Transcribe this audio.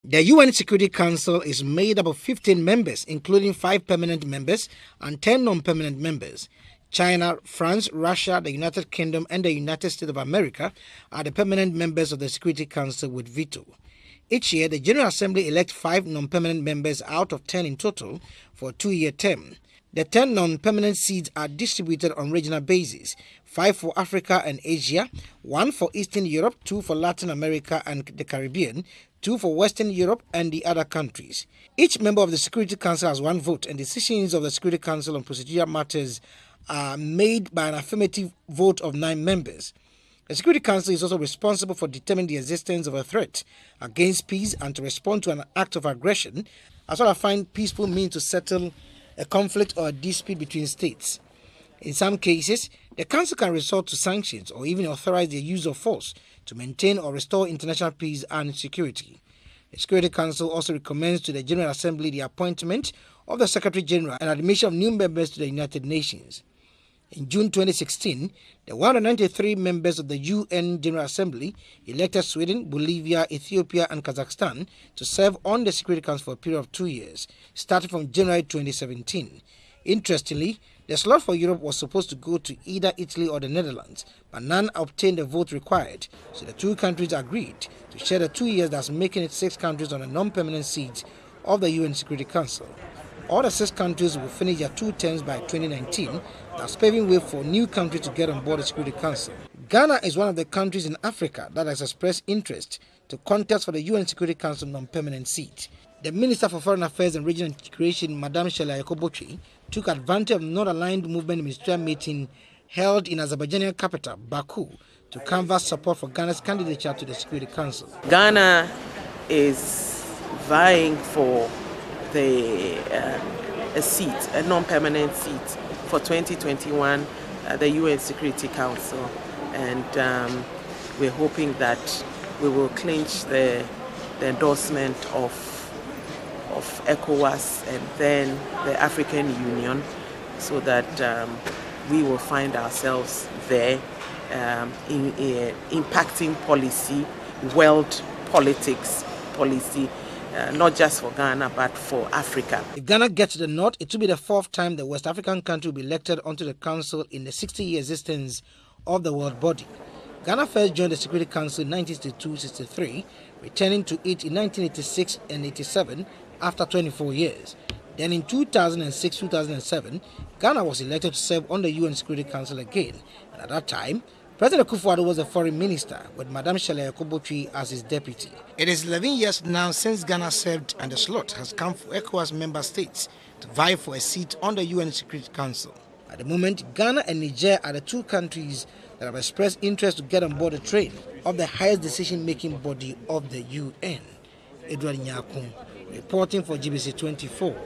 The UN Security Council is made up of 15 members, including 5 permanent members and 10 non-permanent members. China, France, Russia, the United Kingdom, and the United States of America are the permanent members of the Security Council with veto. Each year, the General Assembly elects 5 non-permanent members out of 10 in total for a 2-year term. The 10 non-permanent seats are distributed on regional basis: 5 for Africa and Asia, 1 for Eastern Europe, 2 for Latin America and the Caribbean, 2 for Western Europe and the other countries. Each member of the Security Council has 1 vote, and decisions of the Security Council on procedural matters are made by an affirmative vote of 9 members. The Security Council is also responsible for determining the existence of a threat against peace and to respond to an act of aggression, as well as find peaceful means to settle a conflict or a dispute between states. In some cases, the Council can resort to sanctions or even authorize the use of force to maintain or restore international peace and security. The Security Council also recommends to the General Assembly the appointment of the Secretary General and admission of new members to the United Nations. In June 2016, the 193 members of the UN General Assembly elected Sweden, Bolivia, Ethiopia, and Kazakhstan to serve on the Security Council for a period of 2 years, starting from January 2017. Interestingly, the slot for Europe was supposed to go to either Italy or the Netherlands, but none obtained the vote required, so the 2 countries agreed to share the 2 years, thus making it 6 countries on a non-permanent seat of the UN Security Council. All the 6 countries will finish their 2 terms by 2019, thus paving way for new countries to get on board the Security Council. Ghana is one of the countries in Africa that has expressed interest to contest for the UN Security Council non-permanent seat. The Minister for Foreign Affairs and Regional Integration, Madame Sheila Yacob-Botry, took advantage of the non-aligned movement ministerial meeting held in Azerbaijani capital, Baku, to canvass support for Ghana's candidature to the Security Council. Ghana is vying for a seat, a non-permanent seat for 2021 at the UN Security Council, and we're hoping that we will clinch the endorsement of ECOWAS and then the African Union, so that we will find ourselves there in impacting policy, world politics policy, not just for Ghana, but for Africa. If Ghana gets the nod, it will be the 4th time the West African country will be elected onto the Council in the 60-year existence of the world body. Ghana first joined the Security Council in 1962-63, returning to it in 1986 and 87 after 24 years. Then in 2006-2007, Ghana was elected to serve on the UN Security Council again, and at that time, President Akufo-Addo was the foreign minister, with Madame Sheila Yacob-Botry as his deputy. It is 11 years now since Ghana served, and the slot has come for ECOWAS member states to vie for a seat on the UN Security Council. At the moment, Ghana and Niger are the 2 countries that have expressed interest to get on board the train of the highest decision-making body of the UN. Edward Nyakun, reporting for GBC 24.